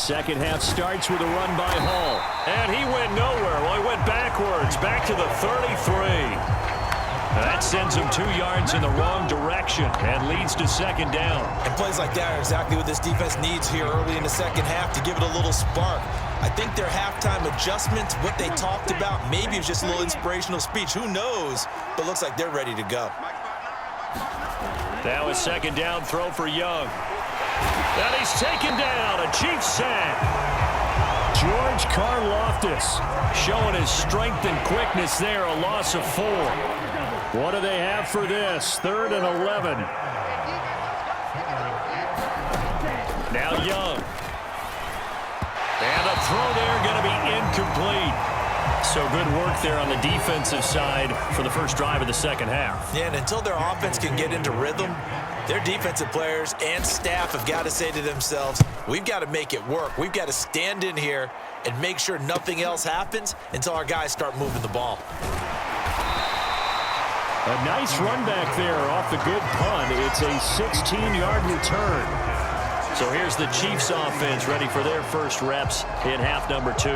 second half starts with a run by Hall. And he went nowhere. Well, he went backwards, back to the 33. That sends him 2 yards in the wrong direction and leads to second down. And plays like that are exactly what this defense needs here early in the second half to give it a little spark. I think their halftime adjustments, what they talked about, maybe it was just a little inspirational speech. Who knows? But looks like they're ready to go. Now a second down throw for Young. And he's taken down. A Chiefs sack. George Karlaftis showing his strength and quickness there. A loss of 4. What do they have for this? 3rd and 11. Now Young. And a throw there going to be incomplete. So good work there on the defensive side for the first drive of the second half. Yeah, and until their offense can get into rhythm, their defensive players and staff have got to say to themselves, we've got to make it work. We've got to stand in here and make sure nothing else happens until our guys start moving the ball. A nice run back there off the good punt. It's a 16-yard return. So here's the Chiefs offense ready for their first reps in half number 2.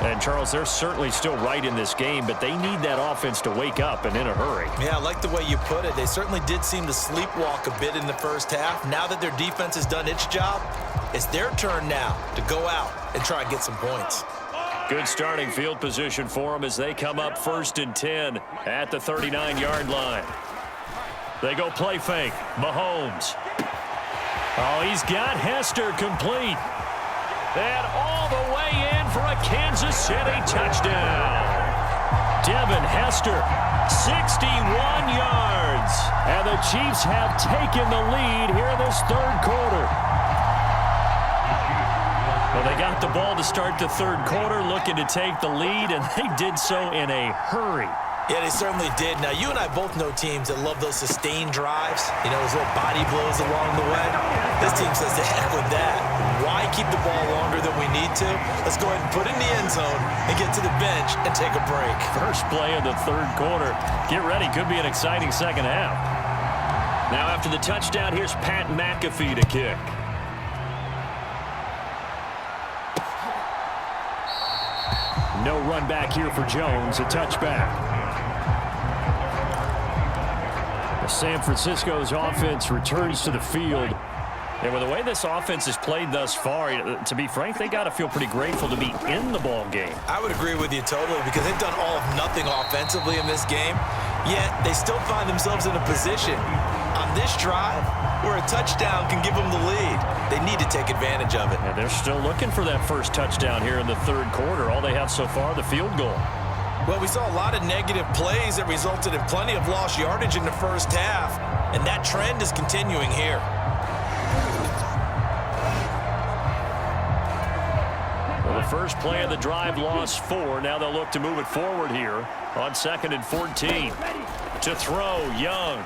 And, Charles, they're certainly still right in this game, but they need that offense to wake up and in a hurry. Yeah, I like the way you put it. They certainly did seem to sleepwalk a bit in the first half. Now that their defense has done its job, it's their turn now to go out and try and get some points. Good starting field position for them as they come up 1st and 10 at the 39-yard line. They go play fake. Mahomes. Oh, he's got Hester complete. And all the way in for a Kansas City touchdown. Devin Hester, 61 yards. And the Chiefs have taken the lead here in this 3rd quarter. Well, they got the ball to start the 3rd quarter, looking to take the lead, and they did so in a hurry. Yeah, they certainly did. Now, you and I both know teams that love those sustained drives, you know, those little body blows along the way. This team says, the heck with that. Why keep the ball longer than we need to? Let's go ahead and put it in the end zone and get to the bench and take a break. First play of the 3rd quarter. Get ready. Could be an exciting second half. Now, after the touchdown, here's Pat McAfee to kick. No run back here for Jones. A touchback. San Francisco's offense returns to the field. And with the way this offense has played thus far, to be frank, they got to feel pretty grateful to be in the ball game. I would agree with you totally because they've done all of nothing offensively in this game, yet they still find themselves in a position on this drive where a touchdown can give them the lead. They need to take advantage of it. And they're still looking for that first touchdown here in the 3rd quarter. All they have so far, the field goal. Well, we saw a lot of negative plays that resulted in plenty of lost yardage in the first half, and that trend is continuing here. Well, the first play of the drive lost 4. Now they'll look to move it forward here on 2nd and 14. To throw, Young.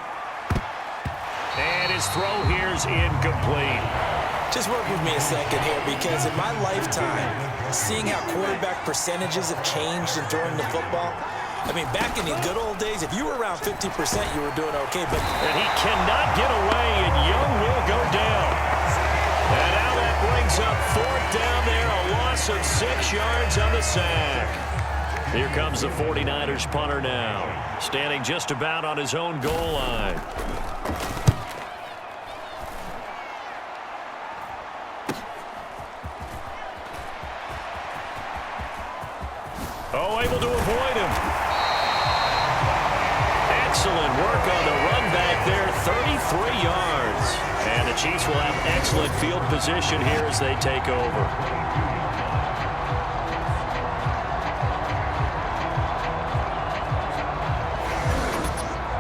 And his throw here is incomplete. Just work with me a second here because in my lifetime, seeing how quarterback percentages have changed in throwing the football, I mean, back in the good old days, if you were around 50%, you were doing okay. But and he cannot get away, and Young will go down. And now that brings up 4th down there, a loss of 6 yards on the sack. Here comes the 49ers punter now, standing just about on his own goal line. Oh, able to avoid him. Excellent work on the run back there, 33 yards. And the Chiefs will have excellent field position here as they take over.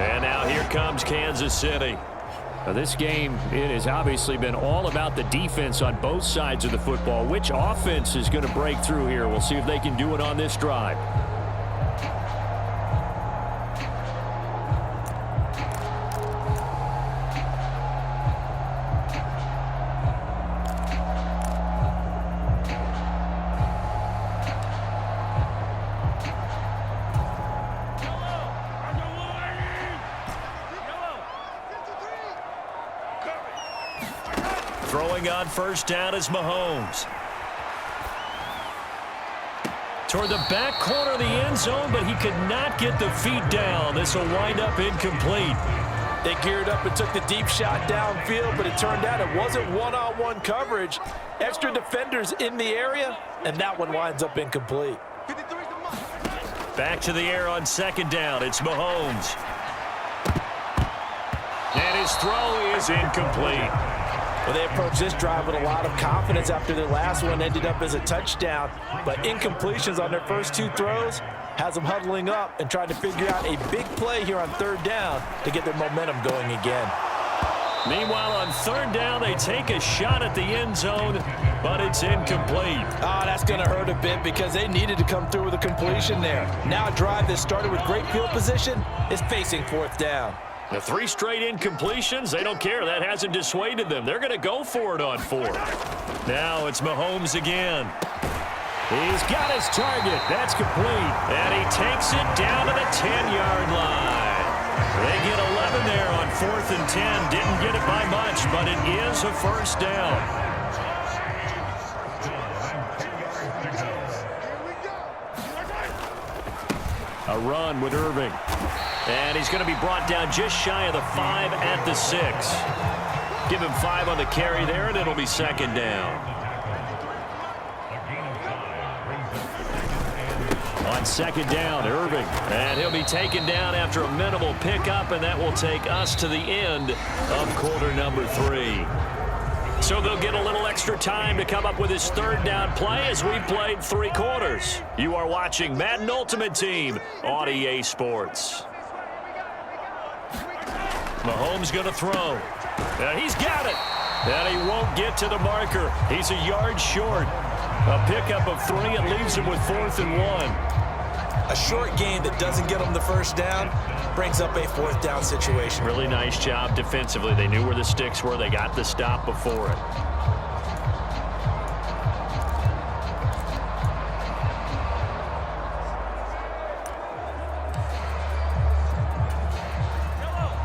And now here comes Kansas City. Now this game, it has obviously been all about the defense on both sides of the football. Which offense is going to break through here? We'll see if they can do it on this drive. Throwing on first down is Mahomes. Toward the back corner of the end zone, but he could not get the feet down. This will wind up incomplete. They geared up and took the deep shot downfield, but it turned out it wasn't one-on-one coverage. Extra defenders in the area, and that one winds up incomplete. Back to the air on second down. It's Mahomes. And his throw is incomplete. Well, they approached this drive with a lot of confidence after their last one ended up as a touchdown. But incompletions on their first two throws has them huddling up and trying to figure out a big play here on third down to get their momentum going again. Meanwhile, on third down, they take a shot at the end zone, but it's incomplete. Oh, that's going to hurt a bit because they needed to come through with a completion there. Now a drive that started with great field position is facing fourth down. The 3 straight incompletions, they don't care. That hasn't dissuaded them. They're going to go for it on fourth. Now it's Mahomes again. He's got his target. That's complete. And he takes it down to the 10-yard line. They get 11 there on 4th and 10. Didn't get it by much, but it is a first down. A run with Irving. And he's going to be brought down just shy of the 5 at the 6. Give him 5 on the carry there, and it'll be second down. On second down, Irving. And he'll be taken down after a minimal pickup, and that will take us to the end of quarter number 3. So they'll get a little extra time to come up with his third down play as we played 3 quarters. You are watching Madden Ultimate Team on EA Sports. Mahomes going to throw. And he's got it. And he won't get to the marker. He's a yard short. A pickup of 3. It leaves him with 4th and 1. A short gain that doesn't get them the first down brings up a 4th down situation. Really nice job defensively. They knew where the sticks were. They got the stop before it.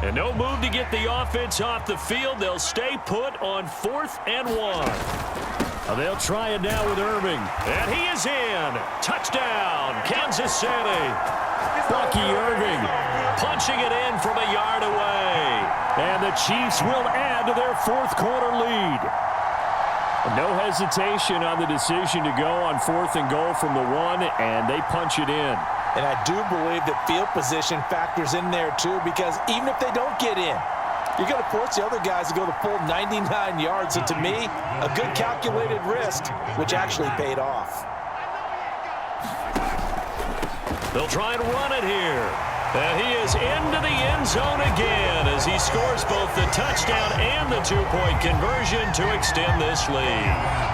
And no move to get the offense off the field. They'll stay put on 4th and 1. They'll try it now with Irving. And he is in. Touchdown, Kansas City. Bucky Irving punching it in from a yard away. And the Chiefs will add to their 4th quarter lead. No hesitation on the decision to go on 4th and goal from the 1, and they punch it in. And I do believe that field position factors in there too, because even if they don't get in, you're going to force the other guys to go the full 99 yards. So to me, a good calculated risk, which actually paid off. They'll try and run it here. And he is into the end zone again as he scores both the touchdown and the 2-point conversion to extend this lead.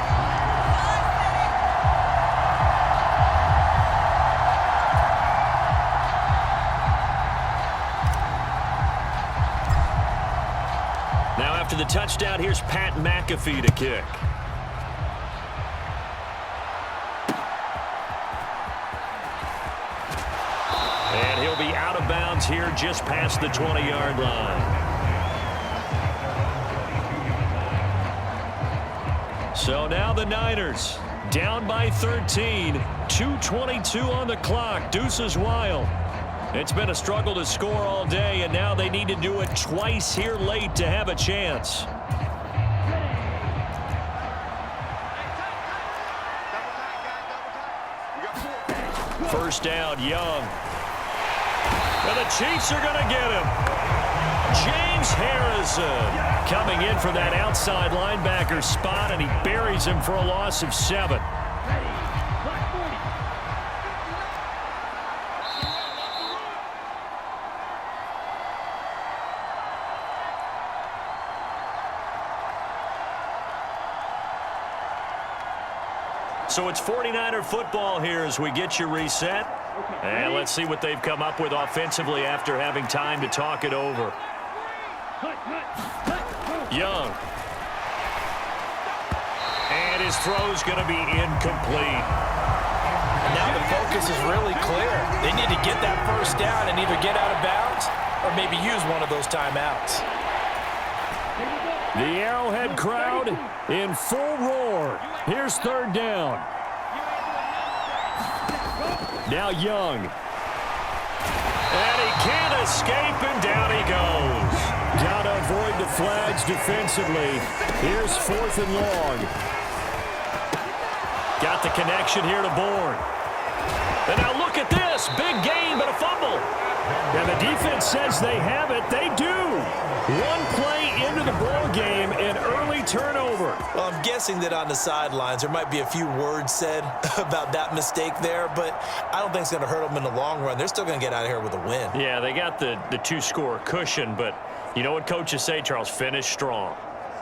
After the touchdown, here's Pat McAfee to kick. And he'll be out of bounds here just past the 20-yard line. So now the Niners down by 13, 2:22 on the clock. Deuces wild. It's been a struggle to score all day, and now they need to do it twice here late to have a chance. First down, Young. And the Chiefs are going to get him. James Harrison coming in for that outside linebacker spot, and he buries him for a loss of 7. So it's 49er football here as we get you reset. And let's see what they've come up with offensively after having time to talk it over. Young. And his throw's going to be incomplete. And now the focus is really clear. They need to get that first down and either get out of bounds or maybe use one of those timeouts. The Arrowhead crowd in full roar. Here's third down. Now Young. And he can't escape, and down he goes. Got to avoid the flags defensively. Here's 4th and long. Got the connection here to Bourne. And now look at this. Big gain, but a fumble. And the defense says they have it. They do. One play into the ball game, an early turnover. Well, I'm guessing that on the sidelines there might be a few words said about that mistake there, but I don't think it's going to hurt them in the long run. They're still going to get out of here with a win. Yeah, they got the 2-score cushion, but you know what coaches say, Charles? Finish strong.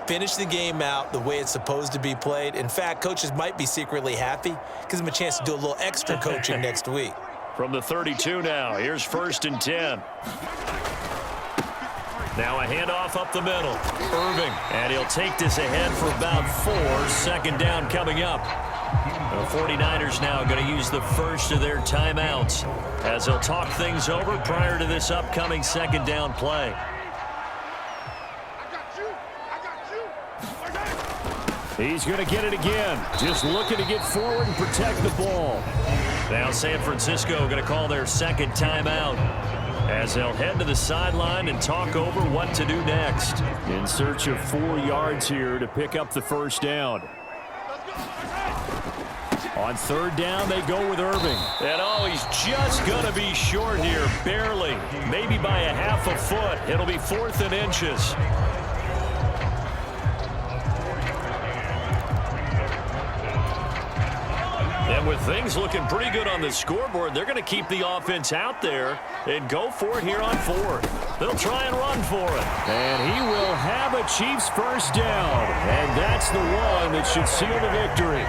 Finish the game out the way it's supposed to be played. In fact, coaches might be secretly happy. Gives them a chance to do a little extra coaching next week. From the 32 now, here's 1st and 10. Now a handoff up the middle. Irving, and he'll take this ahead for about 4. 2nd down coming up. The 49ers now going to use the first of their timeouts as they'll talk things over prior to this upcoming 2nd down play. He's going to get it again. Just looking to get forward and protect the ball. Now San Francisco going to call their 2nd timeout as they'll head to the sideline and talk over what to do next. In search of 4 yards here to pick up the 1st down. On 3rd down, they go with Irving. And oh, he's just going to be short here, barely. Maybe by a half a foot. It'll be 4th and inches. And with things looking pretty good on the scoreboard, they're going to keep the offense out there and go for it here on 4th. They'll try and run for it. And he will have a Chiefs 1st down. And that's the one that should seal the victory.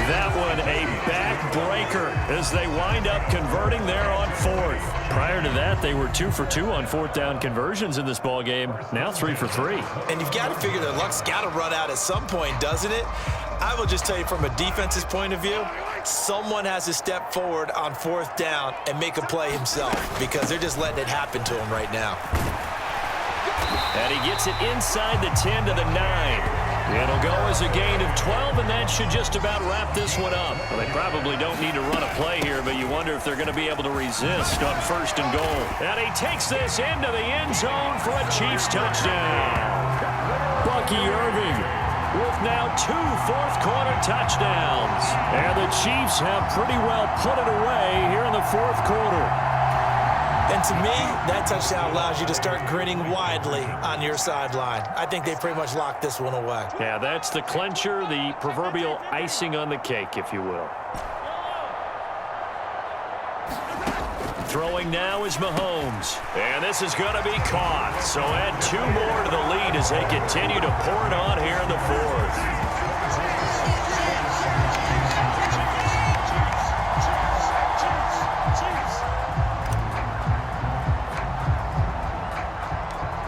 That one a backbreaker as they wind up converting there on 4th. Prior to that, they were 2 for 2 on 4th down conversions in this ball game. Now 3 for 3. And you've got to figure their luck's got to run out at some point, doesn't it? I will just tell you from a defense's point of view, someone has to step forward on 4th down and make a play himself because they're just letting it happen to him right now. And he gets it inside the 10 to the 9. It'll go as a gain of 12, and that should just about wrap this one up. Well, they probably don't need to run a play here, but you wonder if they're going to be able to resist on 1st and goal. And he takes this into the end zone for a Chiefs touchdown. Bucky Irving with now 2 fourth-quarter touchdowns. And the Chiefs have pretty well put it away here in the 4th quarter. And to me, that touchdown allows you to start grinning widely on your sideline. I think they pretty much locked this one away. Yeah, that's the clincher, the proverbial icing on the cake, if you will. Throwing now is Mahomes. And this is going to be caught. So add 2 more to the lead as they continue to pour it on here in the 4th.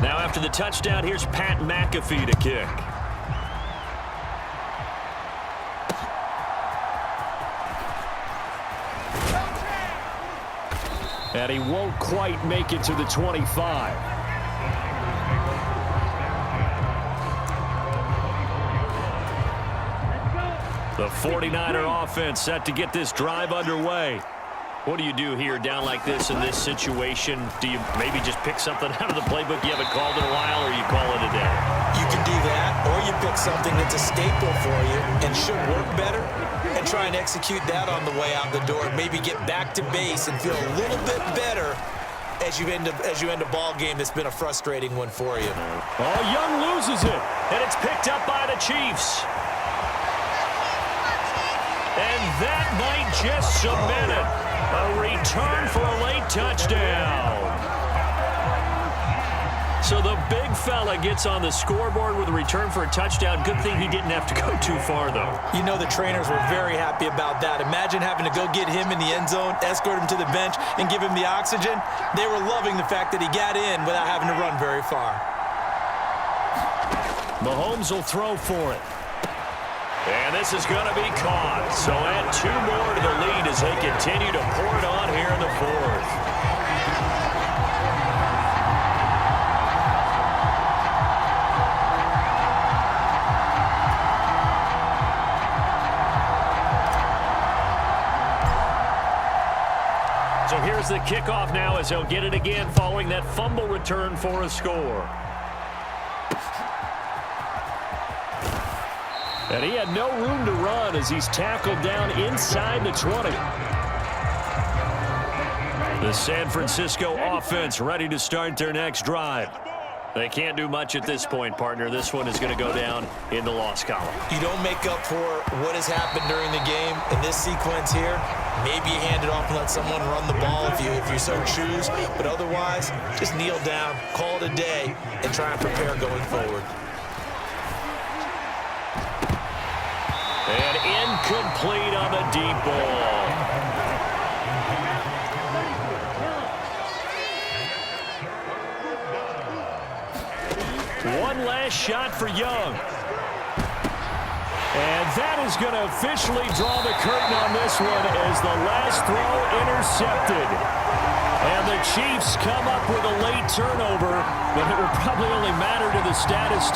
Now after the touchdown, here's Pat McAfee to kick. And he won't quite make it to the 25. The 49er offense set to get this drive underway. What do you do here down like this in this situation? Do you maybe just pick something out of the playbook you haven't called in a while, or you call it a day? You can do that, or you pick something that's a staple for you and should work better and try and execute that on the way out the door. Maybe get back to base and feel a little bit better as you end a ball game that's been a frustrating one for you. Oh, Young loses it, and it's picked up by the Chiefs. And that might just cement it. A return for a late touchdown. So the big fella gets on the scoreboard with a return for a touchdown. Good thing he didn't have to go too far, though. You know the trainers were very happy about that. Imagine having to go get him in the end zone, escort him to the bench, and give him the oxygen. They were loving the fact that he got in without having to run very far. Mahomes will throw for it. And this is going to be caught. So add 2 more to the lead as they continue to pour it on here in the 4th. is the kickoff now as he'll get it again following that fumble return for a score. And he had no room to run as he's tackled down inside the 20. The San Francisco offense ready to start their next drive. They can't do much at this point, partner. This one is going to go down in the loss column. You don't make up for what has happened during the game in this sequence here. Maybe you hand it off and let someone run the ball if you so choose. But otherwise, just kneel down, call it a day, and try and prepare going forward. And incomplete on the deep ball. One last shot for Young. And that is going to officially draw the curtain on this one as the last throw intercepted. And the Chiefs come up with a late turnover, but it will probably only matter to the status